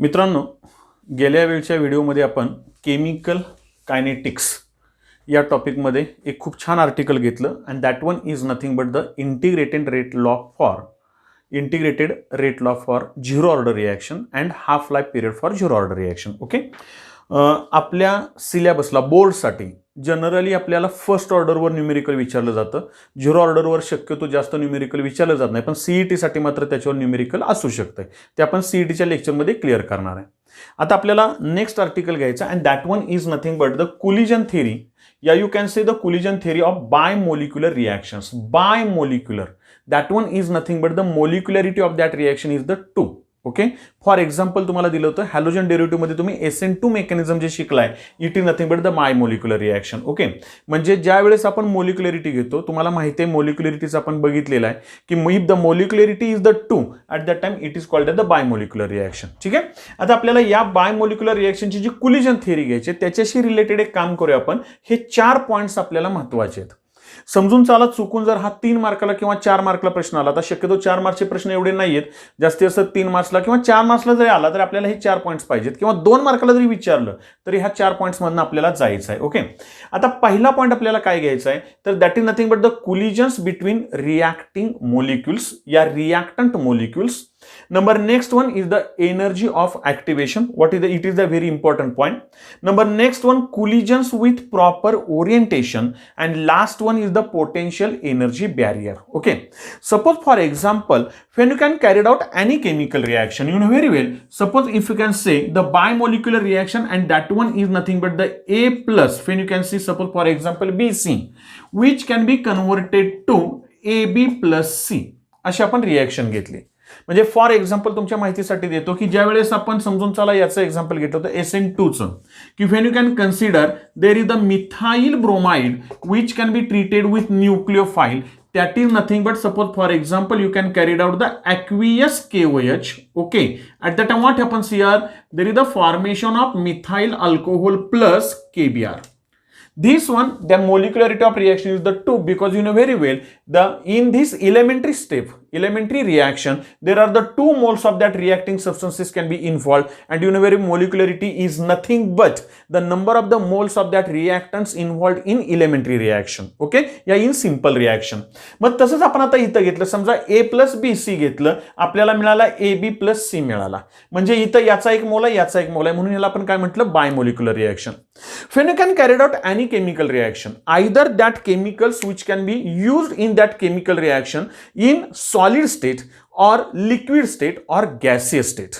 मित्रांनो, गेल्या वेळच्या व्हिडिओमध्ये आपण केमिकल कायनेटिक्स या टॉपिकमध्ये एक खूप छान आर्टिकल घेतलं and that one is nothing but the integrated rate law for zero order reaction and half life period for zero order reaction. Okay, आपल्या सिलेबसला बोर्डसाठी जनरली आपल्याला फर्स्ट ऑर्डरवर न्यूमेरिकल विचारलं जातं. झिरो ऑर्डरवर शक्यतो जास्त न्यूमेरिकल विचारलं जात नाही, पण सीईटीसाठी मात्र त्याच्यावर न्यूमेरिकल असू शकतं. ते आपण सीईटीच्या लेक्चरमध्ये क्लिअर करणार आहे. आता आपल्याला नेक्स्ट आर्टिकल घ्यायचा and that one is nothing but the collision theory. या you can say the collision theory of bimolecular reactions. Bimolecular, that one is nothing but the molecularity of that reaction is the 2. Okay, for example तुम्हाला दिलं होतं halogen डेरिव्हेटिव्हमध्ये तुम्ही SN2 mechanism जे शिकलाय, it is nothing but the bimolecular reaction. Okay, म्हणजे ज्या वेळेस आपण मोलिक्युलरिटी घेतो, तुम्हाला माहिती आहे मोलिक्युलरिटीचं आपण बघितलेलं आहे की if the molecularity is the 2 at that time it is called the bimolecular reaction. ठीक आहे, आता आपल्याला या बायमोलिक्युलर रिॲक्शनची जी कोलिजन थेरी घ्यायची त्याच्याशी रिलेटेड एक काम करूया आपण. हे 4 पॉईंट्स आपल्याला महत्त्वाचे आहेत. समजून चाला, चुकून जर हा 3 मार्काला किंवा 4 मार्कला प्रश्न आला, तर शक्यतो 4 मार्कचे प्रश्न एवढे नाही आहेत, जास्तीत जास्त 3 मार्क्सला किंवा 4 मार्क्सला जरी आला तरी आपल्याला हे 4 पॉईंट्स पाहिजेत, किंवा 2 मार्काला जरी विचारलं तरी ह्या 4 पॉईंट्समधून आपल्याला जायचं आहे. ओके, आता पहिला पॉईंट आपल्याला काय घ्यायचा आहे, तर that is nothing but the collisions between reacting molecules या reactant molecules. Number next one is the energy of activation. It is the very important point. Number next one, collisions with proper orientation, and last one is the potential energy barrier. Okay, suppose for example when you can carry out any chemical reaction, you know very well, suppose if you can say the bimolecular reaction and that one is nothing but the A plus, when you can see suppose for example BC, which can be converted to AB plus C. अशी आपण reaction घेतली. म्हणजे for example तुमच्या माहितीसाठी देतो की ज्या वेळेस आपण समजून चला याचं एक्झाम्पल घेतलं होतं SN2चं, की when you can consider there is the methyl bromide which can be treated with nucleophile, that is nothing but suppose for example you can carry out the aqueous KOH. Okay, at that time what happens here, there is the formation of methyl alcohol plus KBr. This one, the molecularity of reaction is the 2, because you know very well in this elementary reaction there are the 2 moles of that reacting substances can be involved, and you know very molecularity is nothing but the number of the moles of that reactants involved in elementary reaction. Okay, या in simple reaction. मग तसंच आपण आता इथं घेतलं, समजा A plus BC घेतलं, आपल्याला मिळाला AB plus C मिळाला, म्हणजे इथं याचा एक मोल आहे याचा एक मोल आहे, म्हणून याला आपण काय म्हटलं, बायमोलिक्युलर reaction. When you can carry out any chemical reaction, either that chemicals which can be used in that chemical reaction in solid state or liquid state or gaseous state.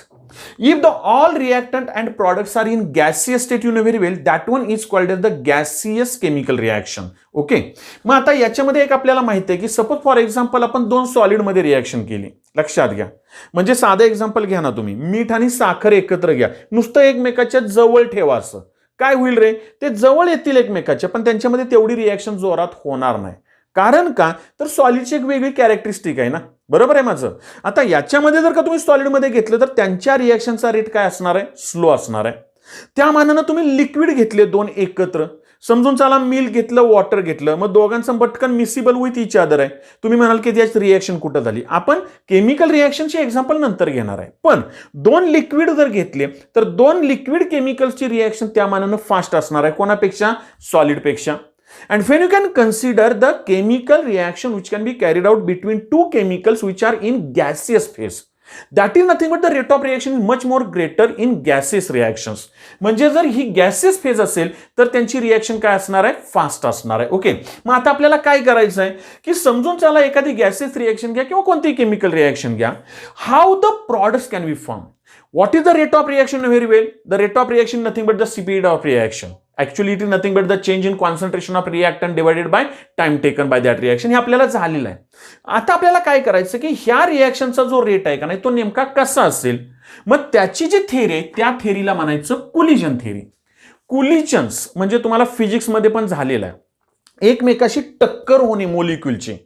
If the all reactant and products are in gaseous state, you know very well, that one is called as the gaseous chemical reaction. Okay, मग आता याच्यामध्ये एक आपल्याला माहिती आहे की suppose for example आपण 2 solid मध्ये रिॲक्शन केली. लक्षात घ्या, म्हणजे साधं एक्झाम्पल घ्या ना तुम्ही, मीठ आणि साखर एकत्र घ्या, नुसतं एकमेकाच्या जवळ ठेवा, असं काय होईल रे, ते जवळ येतील एकमेकाच्या, पण त्यांच्यामध्ये तेवढी रिॲक्शन जोरात होणार नाही. कारण का, तर सॉलिडची एक वेगळी कॅरेक्टरिस्टिक आहे ना, बरोबर आहे माझं. आता याच्यामध्ये जर का तुम्ही सॉलिडमध्ये घेतलं तर त्यांच्या रिॲक्शनचा रेट काय असणार आहे, स्लो असणार आहे. त्या मानानं तुम्ही लिक्विड घेतले 2 एकत्र, समजून चला मिल्क घेतलं वॉटर घेतलं, मग दोघांचं पटकन मिसिबल विथ इच अदर आहे. तुम्ही म्हणाल की त्याची रिॲक्शन कुठं झाली, आपण केमिकल रिॲक्शनची एक्झाम्पल नंतर घेणार आहे. पण 2 लिक्विड जर घेतले तर 2 लिक्विड केमिकल्सची रिॲक्शन त्या मानानं फास्ट असणार आहे, कोणापेक्षा, सॉलिडपेक्षा. And when you can consider the chemical reaction which can be carried out between 2 chemicals which are in gaseous phase, that is nothing but the rate of reaction is much more greater in gaseous reactions. म्हणजे जर ही gaseous phase असेल तर त्यांची reaction काय असणार आहे, fast असणार आहे. ओके, मग आता आपल्याला काय करायचं आहे की समजून चला एखादी गॅसियस रिॲक्शन घ्या किंवा कोणती केमिकल रिॲक्शन घ्या, how the products can be form. What is the rate of reaction? Very well, the rate of reaction nothing but the speed of reaction. Actually it is nothing but the change in concentration of reactant divided by time taken by that reaction. हे आपल्याला झालेलं आहे. आता आपल्याला काय करायचं की ह्या रिॲक्शनचा जो रेट आहे का नाही तो नेमका कसा असेल, मग त्याची जी थेरी आहे त्या थेरीला म्हणायचं कोलिजन थेरी. कोलिजन्स म्हणजे तुम्हाला फिजिक्समध्ये पण झालेलं आहे, एकमेकाशी टक्कर होणे मोलिक्युलची.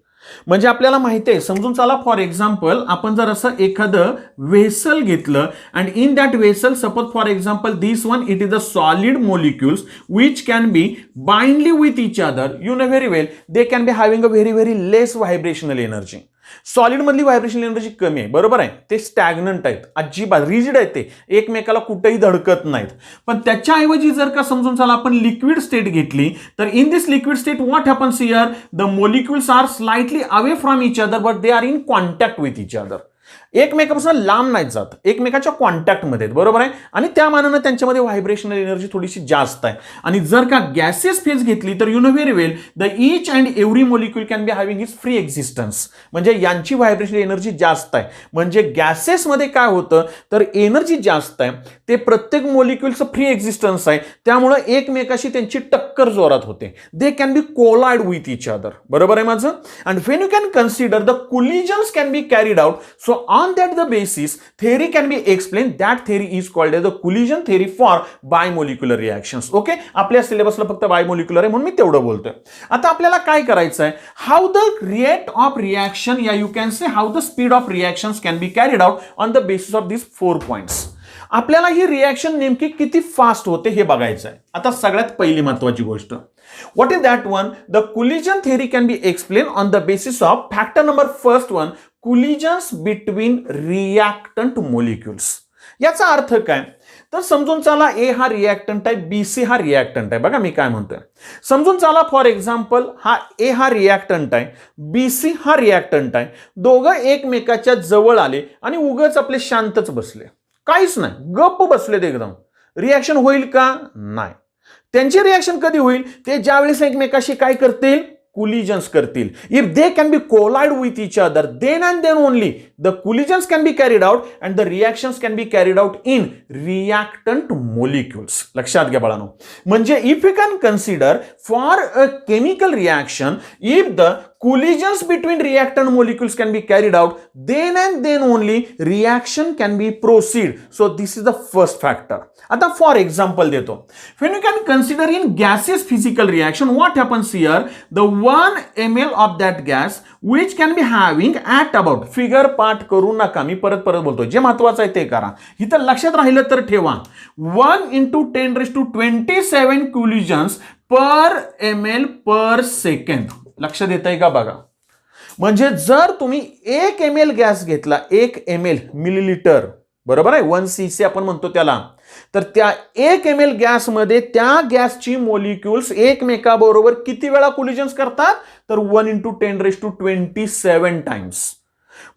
म्हणजे आपल्याला माहिती आहे, समजून चला फॉर एक्झाम्पल आपण जर असं एखादं व्हेसल घेतलं and in that vessel suppose for example this one it is the solid molecules which can be bindly with each other, you know very well, they can be having a very less vibrational energy. Solid मधली vibrational energy कमी आहे, बरोबर आहे. ते stagnant आहेत, अजिबात rigid आहेत, ते एकमेकाला कुठेही धडकत नाहीत. पण त्याच्याऐवजी जर का समजून चला आपण लिक्विड स्टेट घेतली, तर in this liquid state what happens here, the molecules are slightly away from each other but they are in contact with each other. एकमेकापासून लांब नाहीत जात, एकमेकाच्या कॉन्टॅक्टमध्ये आहेत, बरोबर आहे. आणि त्या मानानं त्यांच्यामध्ये व्हायब्रेशनल एनर्जी थोडीशी जास्त आहे. आणि जर का गॅसियस फेज घेतली तर you know very well the each and every molecule can be having his free existence. म्हणजे यांची व्हायब्रेशनल एनर्जी जास्त आहे. म्हणजे गॅसेसमध्ये काय होतं तर एनर्जी जास्त आहे, ते प्रत्येक मोलिक्युलचं फ्री एक्झिस्टन्स आहे, त्यामुळे एकमेकाशी त्यांची टक्कर जोरात होते. They can be collide with each other, बरोबर आहे माझं. And when you can consider the collisions can be carried out, so on that the basis theory can be explained. That theory is called as the collision theory for bimolecular reactions. Okay, आपल्या सिलेबसला फक्त बायमोलिक्युलर आहे म्हणून मी तेवढं बोलतोय. आता आपल्याला काय करायचं आहे, how the rate of reaction या you can say how the speed of reactions can be carried out on the basis of this 4 points. आपल्याला ही रिएक्शन नेमकी किती फास्ट होते हे बघायचं आहे. आता सगळ्यात पहिली महत्वाची गोष्ट, what is that one? The collision theory can be explained on the basis of factor number first one, collisions between reactant molecules. याचा अर्थ काय, तर समजून चला ए हा रिएक्टंट आहे, बी सी हा रिएक्टंट आहे. बघा मी काय म्हणतोय, समजून चला फॉर एक्झाम्पल हा ए हा रिएक्टंट आहे, बी सी हा रिएक्टंट आहे. दोघं एकमेकाच्या जवळ आले आणि उगाच आपले शांतच बसले, काहीच नाही, गप्प बसलेत एकदम. रिएक्शन होईल का, नाही. त्यांची रिएक्शन कधी होईल, ते ज्यावेळेस एकमेकाशी काय करतील, collisions करतील. If they can be collide with each other, then and then only the collisions can be carried out and the reactions can be carried out in reactant molecules. लक्षात घ्या बाळांनो. म्हणजे if we can consider for a chemical reaction, if the collisions between reactant molecules can be carried out, then and then only reaction can be proceed. So this is the first factor. आता for example देतो, when you can consider in gaseous physical reaction, what happens here, the 1 ml of that gas which can be having at about, figure पाठ करू नका, मी परत बोलतो, जे महत्वाचं आहे ते करा, इथं लक्षात राहिलं तर ठेवा. 1 × 10⁻27 collisions per ml per second. लक्षात येत आहे का बघा. म्हणजे जर तुम्ही 1 ml गॅस घेतला, 1 ml मिलीलिटर, बरोबर आहे, 1 cc आपण म्हणतो त्याला, तर त्या 1 ml गॅसमध्ये त्या गॅसची मोलिक्युल्स एकमेकाबरोबर किती वेळा कोलिजन्स करतात, तर 1 × 10⁻27 टाइम्स.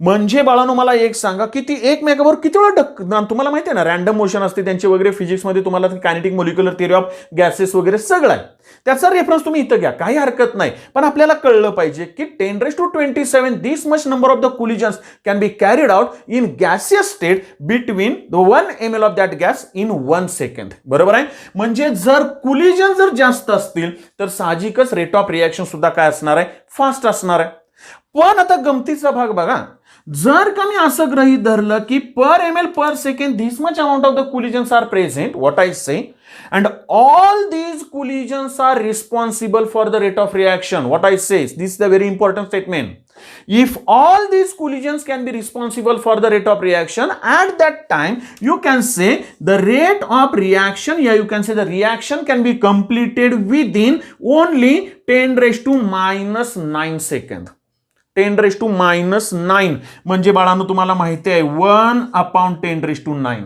म्हणजे बाळांनो मला एक सांगा, किती एकमेकावर किती वेळा तुम्हाला माहिती आहे ना, रॅन्डम मोशन असते त्यांची वगैरे, फिजिक्समध्ये तुम्हाला kinetic molecular theory of gases वगैरे सगळं आहे, त्याचा रेफरन्स तुम्ही इथं घ्या, काही हरकत नाही. पण आपल्याला कळलं पाहिजे की 10⁻27 this much number of the collisions can be carried out in gaseous state between the 1 ml of that gas in 1 second, बरोबर आहे. म्हणजे जर कोलिजन जर जास्त असतील तर साहजिकच रेट ऑफ रिएक्शन सुद्धा काय असणार आहे, फास्ट असणार आहे. पण आता गमतीचा भाग बघा, जर का मी असं गृहीत धरलं की पर ml per second this much amount of the collisions are present, what I say, and all these collisions are responsible for the rate of reaction, what I say, this is the very important statement. If all these collisions can be responsible for the rate of reaction, at that time you can say the rate of reaction, yeah, you can say the reaction can be completed within only 10⁻⁹ second. 10⁻⁹ म्हणजे बाळांनो तुम्हाला माहिती आहे 1/10⁹.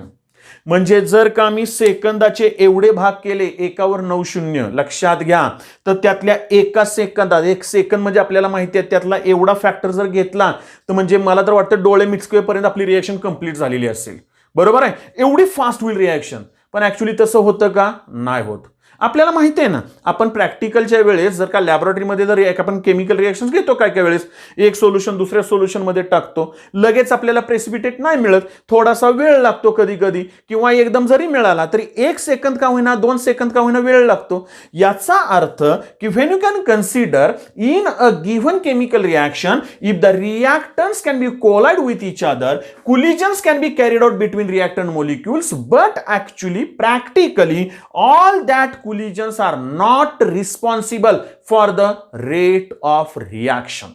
म्हणजे जर का मी सेकंदाचे एवढे भाग केले, एकावर 9 शून्य, लक्षात घ्या, तर त्यातल्या एका सेकंदात, 1 सेकंद म्हणजे आपल्याला माहिती आहे त्यातला एवढा फॅक्टर जर घेतला तर म्हणजे मला तर वाटतं डोळे मिचकेपर्यंत आपली रिएक्शन कंप्लीट झालेली असेल, बरोबर आहे. एवढी फास्ट होईल रिएक्शन. पण ऍक्च्युली तसं होतं का, नाही होत. आपल्याला माहिती आहे ना, आपण प्रॅक्टिकलच्या वेळेस जर का लॅबोरेटरीमध्ये जर आपण केमिकल रिएक्शन्स घेतो, काय वेळेस एक सोल्युशन दुसऱ्या सोल्युशनमध्ये टाकतो, लगेच आपल्याला प्रेसिपिटेट नाही मिळत, थोडासा वेळ लागतो कधी कधी, किंवा एकदम जरी मिळाला तरी 1 सेकंद का होईना, 2 सेकंद का होईना वेळ लागतो. याचा अर्थ की when you can consider in a given chemical reaction, if the reactants can be collide with each other, collisions can be carried out between reactant molecules, but actually practically all that collisions are not responsible for the rate of reaction.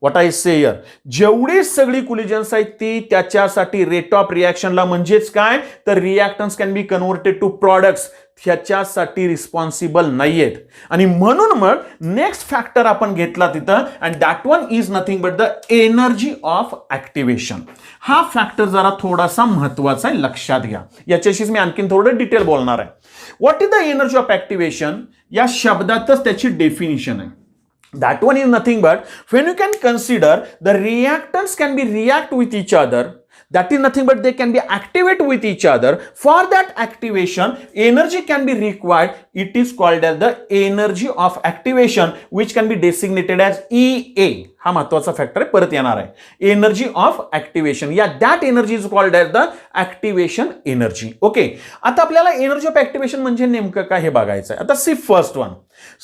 What I say here, जेवढी सगळी collisions आहेत ती त्याच्यासाठी rate of रिएक्शनला, म्हणजेच काय, तर reactants can be converted to products, ह्याच्यासाठी responsible नाहीयेत. आणि म्हणून मग नेक्स्ट फॅक्टर आपण घेतला तिथं, and that one is nothing but the energy of activation. हा फॅक्टर जरा थोडासा महत्वाचा आहे, लक्षात घ्या. याच्याशीच मी आणखीन थोडं डिटेल बोलणार आहे. What is the energy of activation? या शब्दातच त्याची डेफिनिशन आहे. That one is nothing but when you can consider the reactants can be react with each other, that is nothing but they can be activate with each other. For that activation energy can be required. It is called as the energy of activation, which can be designated as EA. हा महत्वाचा factor आहे, परत येणार आहे. Energy of activation, या that energy is called as the activation energy. Okay, आता आपल्याला energy of activation म्हणजे नेमकं काय हे बघायचं आहे. आता सी फर्स्ट वन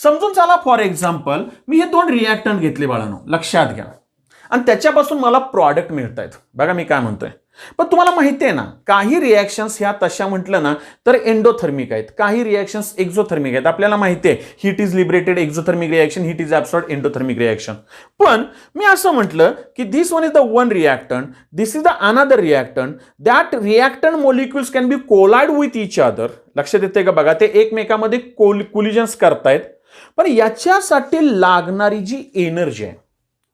समजून चला. फॉर एक्झाम्पल मी हे 2 रिॲक्टंट घेतले बाळांनो, लक्षात घ्या, आणि त्याच्यापासून मला प्रॉडक्ट मिळत आहेत. बघा मी काय म्हणतोय, पण तुम्हाला माहिती आहे ना, काही रिॲक्शन्स ह्या तशा म्हटलं ना तर एंडोथर्मिक आहेत, काही रिॲक्शन्स एक्झोथर्मिक आहेत. आपल्याला माहिती आहे heat is liberated exothermic reaction, heat is absorbed endothermic reaction. पण मी असं म्हटलं की this one is the one reactant, this is the another reactant, that reactant molecules can be collide with each other. लक्षात येते का? बघा ते एकमेकांमध्ये कोलिजन्स करतायत. पण याच्यासाठी लागणारी जी एनर्जी आहे,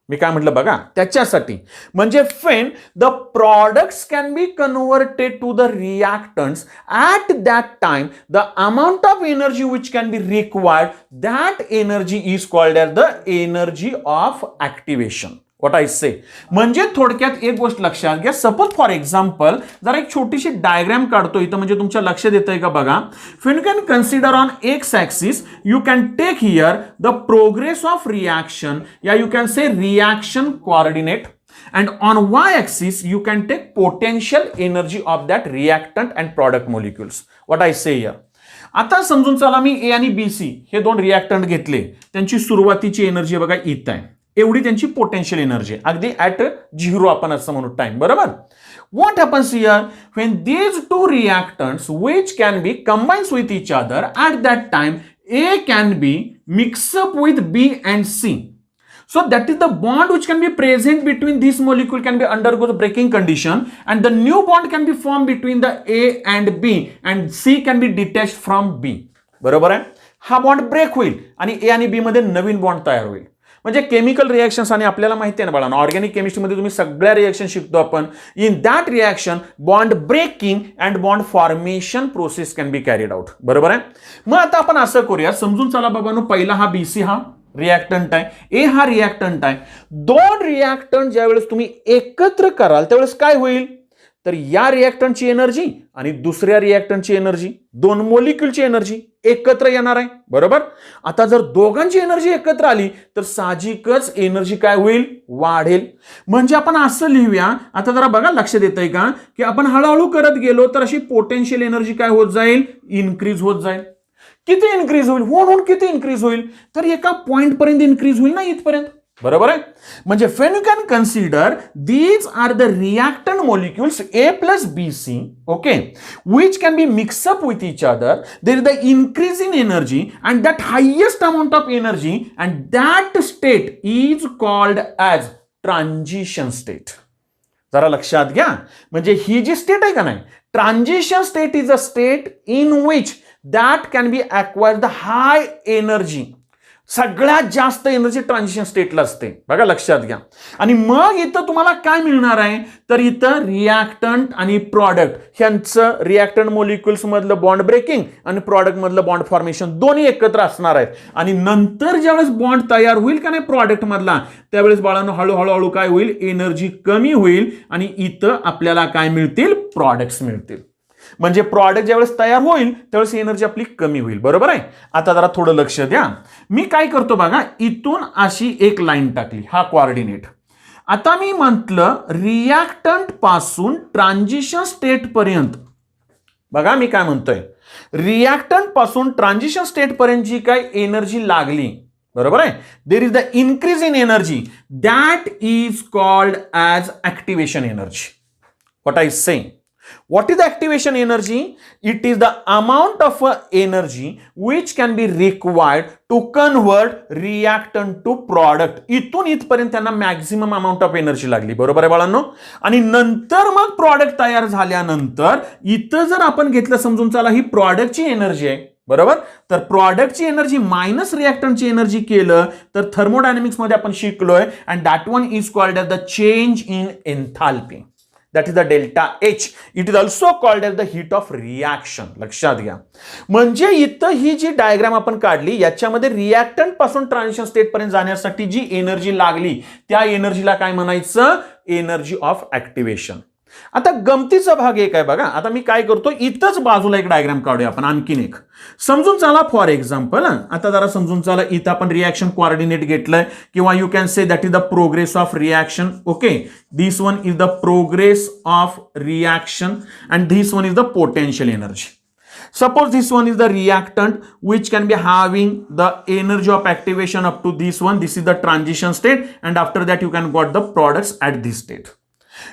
मी काय म्हटलं बघा, त्याच्यासाठी म्हणजे when the products can be converted to the reactants at that time, the amount of energy which can be required, that energy is called as the energy of activation. What I say, म्हणजे थोडक्यात एक गोष्ट लक्षात घ्या. Suppose for example जरा एक छोटीशी diagram काढतो इथं, म्हणजे तुमच्या लक्षात येतंय का बघा. You can consider on x axis you can take here the progress of reaction, yeah, you can say reaction coordinate, and on y axis you can take potential energy of that reactant and product molecules. What I say here, आता समजून चला मी A आणि BC हे 2 reactant घेतले, त्यांची सुरुवातीची energy बघा इथं आहे, एवढी त्यांची पोटेन्शियल एनर्जी, अगदी ॲट 0 आपण असं म्हणू टाइम. बरोबर. What happens here when these 2 reactants which can be combines with each other at that time, A can be mixed up with B and C. So that is the bond which can be present between this molecule can be undergo the breaking condition, and the new bond can be formed between the A and B, and C can be detached from B. बरोबर आहे. हा bond break होईल आणि A आणि B मध्ये नवीन bond तयार होईल. म्हणजे केमिकल रिॲक्शन्स, आणि आपल्याला माहिती आहे ना बाळांनो, ऑर्गॅनिक केमिस्ट्रीमध्ये तुम्ही सगळ्या रिॲक्शन शिकतो आपण. In that reaction bond breaking and bond formation process can be carried out. बरोबर आहे. मग आता आपण असं करूया, समजून चला बाबांनो. पहिला हा BC हा रिॲक्टंट आहे, ए हा रिॲक्टंट आहे. 2 रिॲक्टंट ज्यावेळेस तुम्ही एकत्र कराल त्यावेळेस काय होईल, तर या रिॲक्टंटची एनर्जी आणि दुसऱ्या रिॲक्टंटची एनर्जी, 2 मोलिक्युलची एनर्जी एकत्र येणार आहे. बरोबर. आता जर दोघांची एनर्जी एकत्र आली तर साहजिकच एनर्जी काय होईल, वाढेल. म्हणजे आपण असं लिहूया, आता जरा बघा लक्षात येतंय का, की आपण हळूहळू करत गेलो तर अशी पोटेन्शियल एनर्जी काय होत जाईल, इन्क्रीज होत जाईल. किती इन्क्रीज होईल, होऊन किती इन्क्रीज होईल, तर एका पॉइंट पर्यंत इन्क्रीज होईल ना, इथपर्यंत. बरोबर आहे. म्हणजे when you can consider these are the reactant molecules A plus BC, okay, which can be mixed up with each other, there is the increase in energy and that highest amount of energy, and that state is called as transition state. जरा लक्षात घ्या, म्हणजे ही जी state आहे का नाही, transition state is a state in which that can be acquire the high energy. सगळ्यात जास्त energy transition स्टेटला असते. बघा लक्षात घ्या. आणि मग इथं तुम्हाला काय मिळणार आहे, तर इथं रिॲक्टंट आणि प्रॉडक्ट ह्यांचं, रिॲक्टंट मोलिक्युल्स मधलं बॉन्ड ब्रेकिंग आणि प्रॉडक्ट मधलं बॉन्ड फॉर्मेशन दोन्ही एकत्र असणार आहेत. आणि नंतर ज्यावेळेस बॉन्ड तयार होईल का नाही प्रॉडक्ट मधला, त्यावेळेस बाळांनो हळूहळू काय होईल, एनर्जी कमी होईल आणि इथं आपल्याला काय मिळतील, प्रॉडक्ट्स मिळतील. म्हणजे प्रॉडक्ट ज्यावेळेस तयार होईल त्यावेळेस एनर्जी आपली कमी होईल. बरोबर आहे. आता जरा थोडं लक्ष द्या, मी काय करतो बघा, इथून अशी एक लाईन टाकली, हा कोऑर्डिनेट. आता मी म्हटलं रिॲक्टंट पासून ट्रान्झिशन स्टेट पर्यंत, बघा मी काय म्हणतोय, रिॲक्टंट पासून ट्रान्झिशन स्टेट पर्यंत जी काय एनर्जी लागली, बरोबर आहे, there is the increase in energy, that is called as activation energy. What I say, What is the activation energy? It is the amount of energy which can be required to convert reactant to product. इथून इथपर्यंत त्यांना maximum amount of energy लागली, बरोबर आहे बाळांनो. आणि नंतर मग प्रॉडक्ट तयार झाल्यानंतर इथं जर आपण घेतलं समजून चला ही प्रॉडक्टची एनर्जी आहे, बरोबर. तर प्रॉडक्टची एनर्जी मायनस रिएक्टंटची एनर्जी केलं तर थर्मोडायनामिक्स मध्ये आपण शिकलोय and that one is called as the change in enthalpy. That is the delta H. It is also called as the heat of reaction. लक्षात घ्या. म्हणजे इथं ही जी डायग्राम आपण काढली याच्यामध्ये रिएक्टंट पासून ट्रान्झिशन स्टेट पर्यंत जाण्यासाठी जी एनर्जी लागली त्या एनर्जीला काय म्हणायचं? Energy of activation. आता गमतीचा भाग एक आहे बघा. आता मी काय करतो इथंच बाजूला एक डायग्राम काढूया आपण आणखीन एक. समजून चला फॉर एक्झाम्पल. आता जरा समजून चला इथं आपण रिएक्शन कोऑर्डिनेट घेतलंय किंवा you can say that is the progress of reaction. Okay, this one is the progress of reaction and this one is the potential energy. Suppose this one is the reactant which can be having the energy of activation up to this one. This is the transition state and after that you can got the products at this state.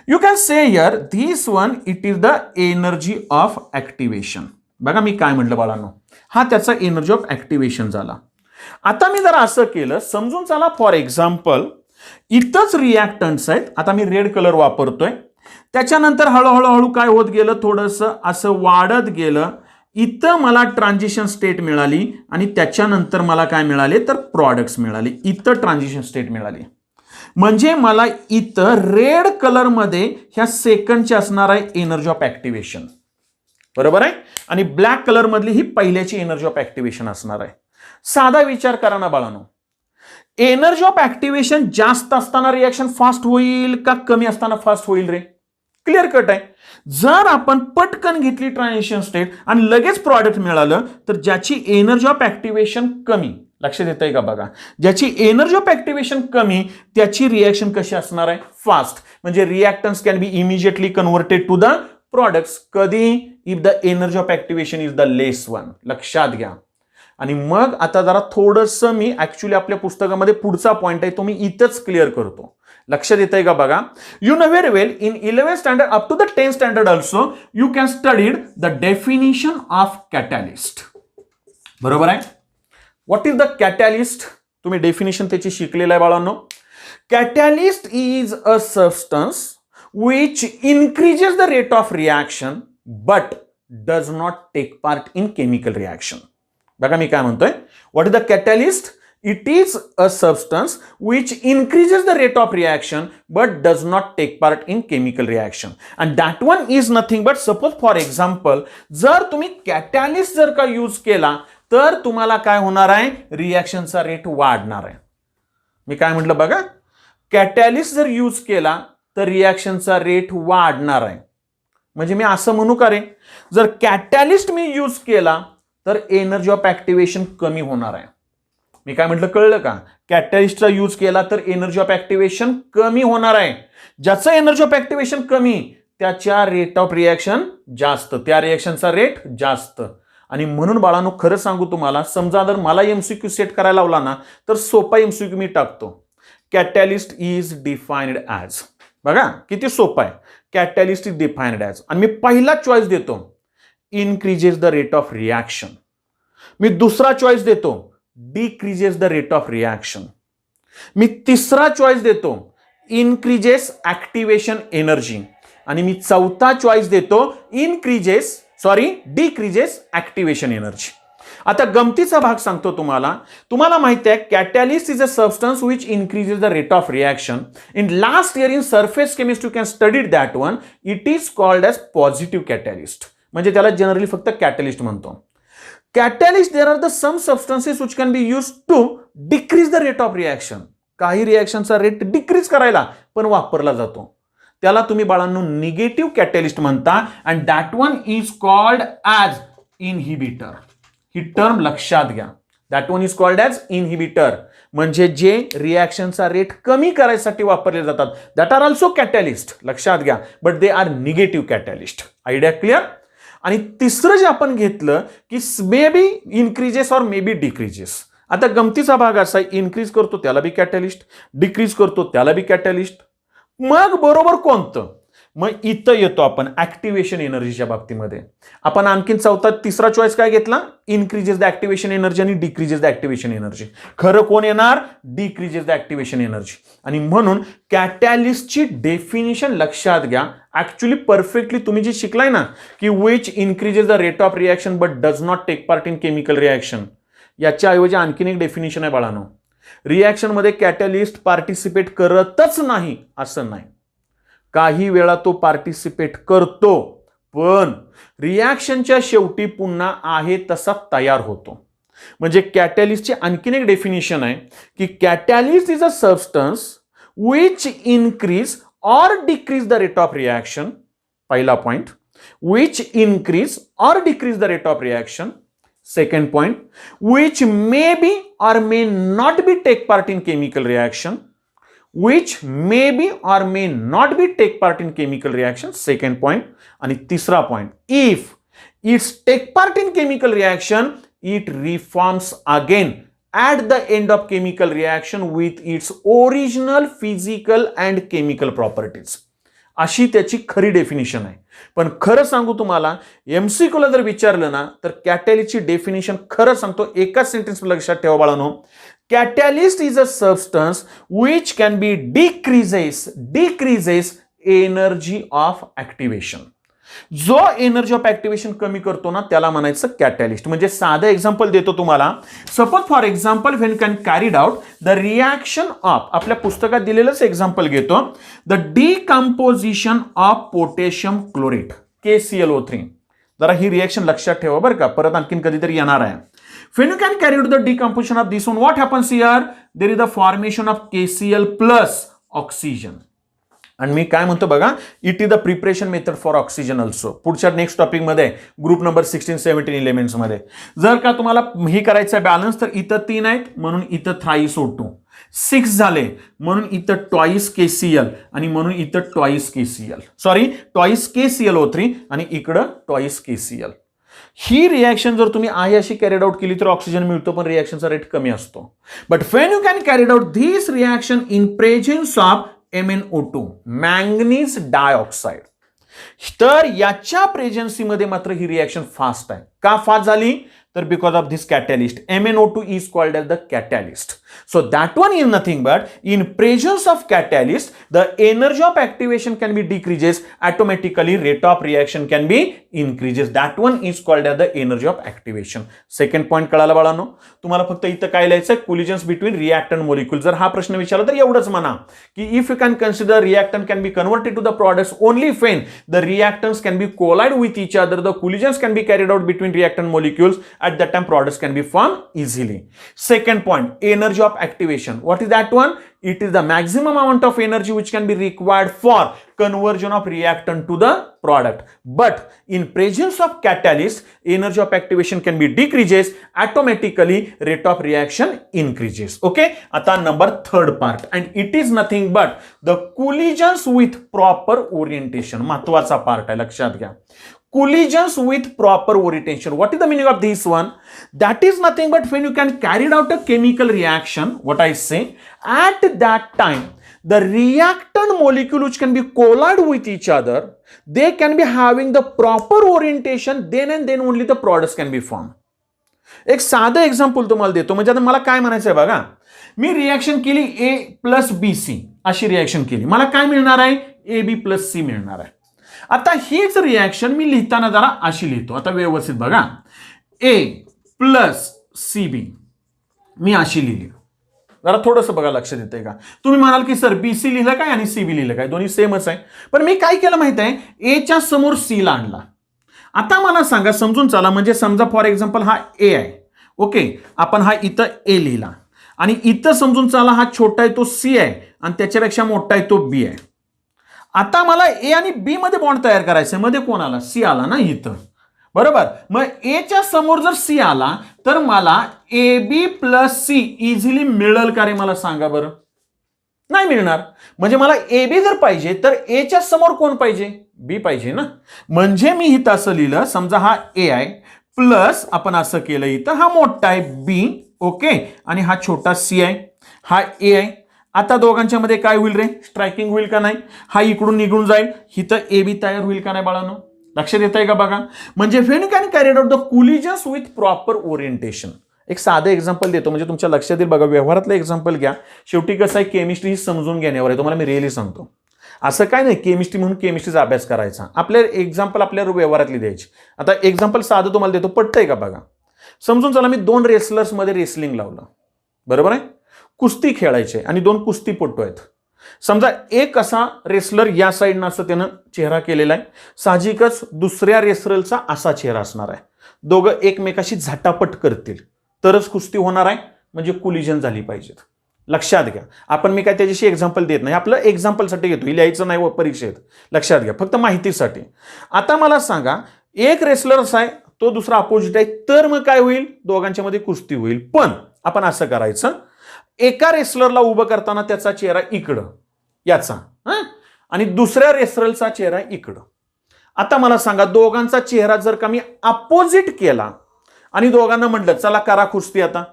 You can say here this one it is the energy of activation. बघा मी काय म्हटलं बाळांनो, हा त्याचा energy of activation झाला. आता मी जर असं केलं समजून चला फॉर एक्झाम्पल इथंच रिएक्टंट्स आहेत. आता मी रेड कलर वापरतोय. त्याच्यानंतर हळूहळू काय होत गेलं, थोडंसं असं वाढत गेलं. इथं मला ट्रान्झिशन स्टेट मिळाली आणि त्याच्यानंतर मला काय मिळाले तर प्रॉडक्ट्स मिळाले. इथं ट्रान्झिशन स्टेट मिळाली. म्हणजे मला इथं रेड कलर मध्ये ह्या सेकंडची असणार आहे एनर्जी ऑफ ऍक्टिव्हेशन, बरोबर आहे. आणि ब्लॅक कलर मधली ही पहिल्याची एनर्जी ऑफ ऍक्टिव्हेशन असणार आहे. साधा विचार करा ना बाळांनो, एनर्जी ऑफ ऍक्टिव्हेशन जास्त असताना रिएक्शन फास्ट होईल का कमी असताना फास्ट होईल रे? क्लिअर कट आहे. जर आपण पटकन घेतली ट्रान्झिशन स्टेट आणि लगेच प्रॉडक्ट मिळालं तर ज्याची एनर्जी ऑफ ऍक्टिव्हेशन कमी, लक्षात येतंय का बघा, ज्याची एनर्जी ऑफ ऍक्टिव्हेशन कमी त्याची रिएक्शन कशी असणार आहे? फास्ट. म्हणजे reactants can be immediately converted to the products. कधी? If the energy of activation is the less one. लक्षात घ्या. आणि मग आता जरा थोडंसं मी ऍक्च्युली आपल्या पुस्तकामध्ये पुढचा पॉइंट आहे तो मी इथंच क्लिअर करतो. लक्षात येतंय का बघा. You know very well in 11th standard up to the 10th standard also you can studied the definition of catalyst. बरोबर आहे. What is the catalyst? तुम्ही डेफिनेशन त्याची शिकलेलं आहे बाळांनो. Catalyst is a substance which increases the rate of reaction but does not take part in chemical reaction. बघा मी काय म्हणतोय. What is the catalyst? It is a substance which increases the rate of reaction but does not take part in chemical reaction. And that one is nothing but suppose for example जर तुम्ही catalyst जर का use केला तर तुम्हाला काय होणार आहे? रिएक्शनचा रेट वाढणार आहे. मी काय म्हटलं बघा, कॅटॅलिस्ट जर यूज केला तर रिएक्शनचा रेट वाढणार आहे. म्हणजे मी असं म्हणू का रे, जर कॅटॅलिस्ट मी यूज केला तर एनर्जी ऑफ ऍक्टिव्हेशन कमी होणार आहे. मी काय म्हटलं कळलं का? कॅटॅलिस्टचा यूज केला तर एनर्जी ऑफ ऍक्टिव्हेशन कमी होणार आहे. ज्याचं एनर्जी ऑफ ऍक्टिव्हेशन कमी त्याच्या रेट ऑफ रिएक्शन जास्त, त्या रिएक्शनचा रेट जास्त. आणि म्हणून बाळांनो खरं सांगू तुम्हाला, समजा जर मला एमसीक्यू सेट करायला लावला ना तर सोपा एमसीक्यू मी टाकतो. Catalyst is defined as. बघा किती सोपा आहे. कॅटॅलिस्ट इज डिफाइन्ड ॲज आणि मी पहिला चॉईस देतो increases the rate of reaction. मी दुसरा चॉईस देतो decreases the rate of reaction. मी तिसरा चॉईस देतो increases activation energy आणि मी चौथा चॉईस देतो decreases activation energy. आता गमतीचा भाग सांगतो तुम्हाला माहिती आहे catalyst is a substance which increases the rate of reaction. In last year in surface chemistry you can studied that one. It is called as positive catalyst. म्हणजे त्याला जनरली फक्त कॅटॅलिस्ट म्हणतो. Catalyst, there are the some substances which can be used to decrease the rate of reaction. काही रिएक्शनचा rate decrease करायला पण वापरला जातो. त्याला तुम्ही बाळांनो निगेटिव्ह कॅटॅलिस्ट म्हणता and that one is called as inhibitor. He term लक्षात घ्या. That one is called as inhibitor. म्हणजे जे रिएक्शनचा रेट कमी करायसाठी वापरले जातात दॅट आर ऑल्सो कॅटॅलिस्ट. लक्षात घ्या. But they R negative catalyst. Idea clear? आणि तिसरं जे आपण घेतलं की मे बी इन्क्रीजेस और मे बी डिक्रीजेस. आता गमतीचा भाग असा इन्क्रीज करतो त्याला बी कॅटॅलिस्ट, डिक्रीज करतो त्याला बी कॅटॅलिस्ट. मग बरोबर कोणतं? मग इथं येतो आपण ऍक्टिव्हेशन एनर्जीच्या बाबतीमध्ये. आपण आणखीन तिसरा चॉईस काय घेतला? इन्क्रीजेस द ऍक्टिव्हेशन एनर्जी आणि डिक्रीजेस द ऍक्टिव्हेशन एनर्जी. खरं कोण येणार? Decreases the activation energy. आणि म्हणून कॅटॅलिस्टची डेफिनिशन लक्षात घ्या. ऍक्च्युली परफेक्टली तुम्ही जे शिकलाय ना की which increases the rate of reaction but does not take part in chemical reaction, याच्या ऐवजी आणखीन एक डेफिनिशन आहे बाळांनो. रिॲक्शन मध्ये कॅटॅलिस्ट पार्टिसिपेट करतच नाही असं नाही, काही वेळा तो पार्टिसिपेट करतो, पण रिॲक्शनच्या शेवटी पुन्हा आहे तसा तयार होतो. म्हणजे कॅटॅलिस्टची आणखीन एक डेफिनिशन आहे की catalyst is a substance which increase or decrease the rate of reaction. पहिला point, which increase or decrease the rate of reaction. Second point, which may be or may not be take part in chemical reaction. Which may be or may not be take part in chemical reaction. Second point. आणि तिसरा point, if it's take part in chemical reaction, it reforms again at the end of chemical reaction with its original physical and chemical properties. अशी त्याची खरी definition आहे. पण खरं सांगू तुम्हाला, एमसीक्यूला जर विचारलं ना तर कॅटॅलिस्टची डेफिनिशन खरं सांगतो एकाच सेंटेन्स लक्षात ठेवा बाळांनो. Catalyst is a substance which can be decreases energy of activation. जो एनर्जी ऑफ ऍक्टिव्हेशन कमी करतो ना त्याला म्हणायचं कॅटॅलिस्ट. म्हणजे साधं एक्झाम्पल देतो तुम्हाला. Suppose for example when can carried out the reaction of, आपल्या पुस्तकात दिलेलंच एक्झाम्पल घेतो, the decomposition of potassium chlorate KClO3. जरा ही रिॲक्शन लक्षात ठेवा बरं का, परत आणखीन कधीतरी येणार आहे. When you can carry out the decomposition of this one, what happens here? There is the formation of KCl plus oxygen. आणि मी काय म्हणतो बघा, it is the preparation method for oxygen also. पुढच्या नेक्स्ट टॉपिक मध्ये group number 16, 17 elements मध्ये जर का तुम्हाला हे करायचं आहे बॅलन्स, तर इथं 3 आहेत म्हणून इथं थ्राईस O2, 6 झाले म्हणून इथं ट्वाईस KCl आणि म्हणून इथं ट्वाईस KClO3 आणि इकडं ट्वाईस KCl. ही रिॲक्शन जर तुम्ही आहे अशी कॅरीड आउट केली तर ऑक्सिजन मिळतो, पण रिॲक्शनचा रेट कमी असतो. But when you can carried out this reaction in presence of MnO2, manganese dioxide, तर याच्या प्रेझेन्सीमध्ये मात्र ही रिॲक्शन फास्ट आहे. का फास्ट झाली? तर because of this catalyst. MnO2 is called as the catalyst. So that one is nothing but in presence of catalyst the energy of activation can be decreases, automatically rate of reaction can be increases. That one is called as the energy of activation. Second point कळाला बाळांनो. तुम्हाला फक्त इथं काय लिहायचं? Collisions between reactant molecule. जर हा प्रश्न विचारला तर एवढंच म्हणा की if you can consider reactant can be converted to the products only when the reactants can be collide with each other, the collisions can be carried out between reactant molecules. At that time products can be formed easily. Second point, energy of activation. What is that one? It is the maximum amount of energy which can be required for conversion of reactant to the product. But in presence of catalyst, energy of activation can be decreases, automatically rate of reaction increases. Okay? आता number third part, and it is nothing but the collisions with proper orientation. महत्वाचा part आहे, लक्षात घ्या. Collisions with proper orientation. What is the meaning of this one? That is nothing but when you can carry out a chemical reaction, what I say, at that time, the reactant molecule which can be collide with each other, they can be having the proper orientation, then and then only the products can be formed. एक साधं example तुम्हाला देतो. म्हणजे आता मला काय म्हणायचं आहे बघा, मी रिॲक्शन केली A प्लस BC अशी रिॲक्शन केली, मला काय मिळणार आहे? AB प्लस C मिळणार आहे. आता हीच रिॲक्शन मी लिहिताना जरा अशी लिहितो. आता व्यवस्थित बघा, A प्लस CB मी अशी लिहिली. जरा थोडंसं बघा, लक्षात येतंय का? तुम्ही म्हणाल की सर BC लिहिलं काय आणि CB लिहिलं काय? दोन्ही सेमच आहे. पण मी काय केलं माहित आहे? A च्या समोर C ला आणला. आता मला सांगा, समजून चला. म्हणजे समजा फॉर एक्झाम्पल हा A आहे, ओके, आपण हा इथं A लिहिला आणि इथं समजून चला हा छोटा आहे तो C आहे आणि त्याच्यापेक्षा मोठा आहे तो B आहे. आता मला A आणि B मध्ये बॉन्ड तयार करायचं, मध्ये कोण आला? C आला ना इथं, बरोबर. मग A च्या समोर जर C आला तर मला AB प्लस C इझिली मिळेल का रे? मला सांगा बरं. नाही मिळणार. म्हणजे मला AB जर पाहिजे तर A च्या समोर कोण पाहिजे? B पाहिजे ना. म्हणजे मी इथं असं लिहिलं, समजा हा A आहे प्लस आपण असं केलं, इथं हा मोठा आहे B, ओके, आणि हा छोटा C आहे, हा A आहे आता दोघांच्या मध्ये काय होईल रे, स्ट्रायकिंग होईल का नाही, हा इकडून निघून जाईल, हिथं ए बी तयार होईल का नाही बाळांनो, लक्षात येत आहे का बघा. म्हणजे when can carried out the collisions with proper orientation. एक साधं एक्झाम्पल देतो म्हणजे तुमच्या लक्षात येईल बघा, व्यवहारातलं एक्झाम्पल घ्या. शेवटी कसं आहे, केमिस्ट्री ही समजून घेण्यावर आहे, तुम्हाला मी रिअली सांगतो. असं काय नाही केमिस्ट्री म्हणून केमिस्ट्रीचा अभ्यास करायचा, आपल्या एक्झाम्पल आपल्या व्यवहारातली द्यायची. आता एक्झाम्पल साधं तुम्हाला देतो, पटतंय का बघा. समजून चला मी 2 रेसलर्समध्ये रेसलिंग लावलं, बरोबर आहे, कुस्ती खेळायचे आणि 2 कुस्तीपटू आहेत. समजा एक असा रेसलर या साईडनं असं त्यानं चेहरा केलेला आहे, साहजिकच दुसऱ्या रेसलरचा असा चेहरा असणार आहे. दोघं एकमेकाशी झटापट करतील तरच कुस्ती होणार आहे, म्हणजे कोलिजन झाली पाहिजेत. लक्षात घ्या, आपण मी काय त्याच्याशी एक्झाम्पल देत नाही, आपलं एक्झाम्पलसाठी घेतो, लिहायचं नाही परीक्षेत, लक्षात घ्या, फक्त माहितीसाठी. आता मला सांगा, एक रेसलर असा आहे, तो दुसरा अपोजिट आहे, तर मग काय होईल, दोघांच्या मध्ये कुस्ती होईल. पण आपण असं करायचं, एका रेसलरला उभं करताना त्याचा चेहरा इकडं याचा आणि दुसऱ्या रेसलरचा चेहरा इकडं. आता मला सांगा, दोघांचा चेहरा जर का मी अपोजिट केला आणि दोघांना म्हटलं चला करा कुस्ती, आता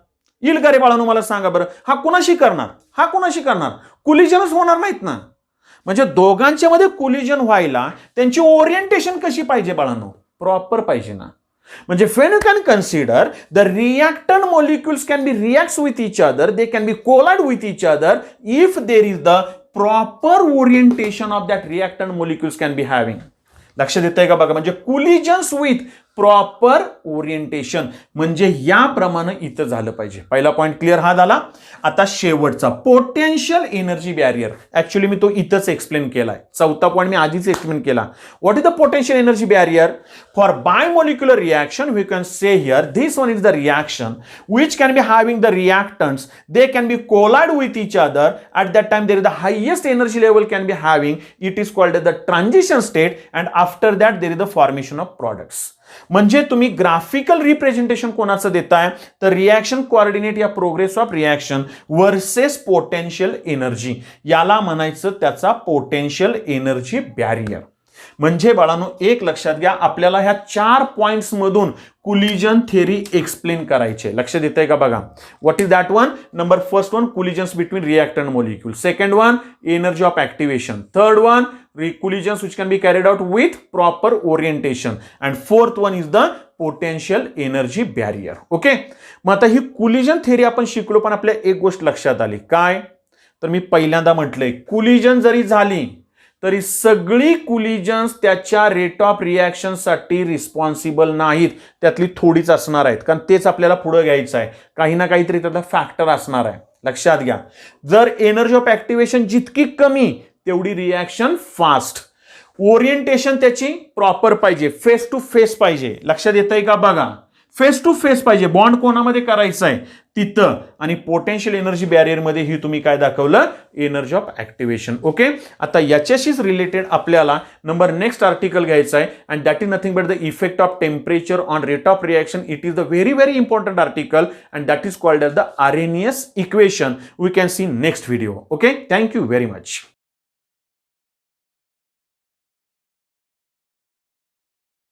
येईल का रे बाळांनो, मला सांगा बरं. हा कुणाशी करणार, हा कुणाशी करणार, कोलिजनच होणार नाहीत ना. म्हणजे दोघांच्या मध्ये कोलिजन व्हायला त्यांची ओरिएंटेशन कशी पाहिजे बाळांनो, प्रॉपर पाहिजे ना. म्हणजे when you can consider the reactant molecules can be reacts with each other, they can be collide with each other if there is the proper orientation of that reactant molecules can be having. लक्षात येतंय का बघा, म्हणजे collisions with proper orientation, म्हणजे याप्रमाणे इथं झालं पाहिजे. पहिला पॉईंट क्लिअर हा झाला. आता शेवटचा पोटेन्शियल एनर्जी बॅरियर, ऍक्च्युअली मी तो इथंच एक्सप्लेन केलाय, चौथा पॉईंट मी आधीच एक्सप्लेन केला. What is the potential energy barrier for bimolecular reaction, we can say here this one is the reaction which can be having the reactants, they can be collide with each other. At that time there is the highest energy level can be having, it is called as the transition state, and after that there is the formation of products. म्हणजे तुम्ही graphical representation कोणाचं देताय, तर reaction coordinate या progress of reaction versus potential energy, याला म्हणायचं त्याचा potential energy barrier. म्हणजे बाळांनो एक लक्षात घ्या, आपल्याला ह्या 4 पॉइंट्स मधून कोलिजन थेरी एक्सप्लेन करायचे. लक्षात येतंय का बघा. What is that one, number first one collisions between reactant molecule, second one energy of activation, third one collisions which can be carried out with proper orientation, and fourth one is the potential energy barrier. Okay, मग आता ही collision theory आपण शिकलो, पण आपल्या एक गोष्ट लक्षात आली काय, तर मी पहिल्यांदा म्हटलंय कोलिजन जरी झाली तरी सगळी कोलिजन्स त्याच्या रेट ऑफ रिएक्शन साठी रिस्पॉन्सिबल नाहीत, त्यातली थोडीच असणार आहेत, कारण तेच आपल्याला पुढे घ्यायचं आहे, काही ना काहीतरी त्याचा फॅक्टर असणार आहे. लक्षात घ्या, जर एनर्जी ऑफ ऍक्टिव्हेशन जितकी कमी तेवढी रिएक्शन फास्ट, ओरिएंटेशन त्याची प्रॉपर पाहिजे, फेस टू फेस पाहिजे. लक्षात येतंय का बघा, फेस टू फेस पाहिजे, बॉन्ड कोणामध्ये करायचा आहे तिथं, आणि पोटेन्शियल एनर्जी बॅरियर मध्ये ही तुम्ही काय दाखवलं, एनर्जी ऑफ ऍक्टिव्हेशन. ओके, आता याच्याशीच रिलेटेड आपल्याला नंबर नेक्स्ट आर्टिकल घ्यायचा आहे, and that is nothing but the effect of temperature on rate of reaction. It is the very very important article, and that is called as the Arrhenius equation. We can see next video. Okay, thank you very much.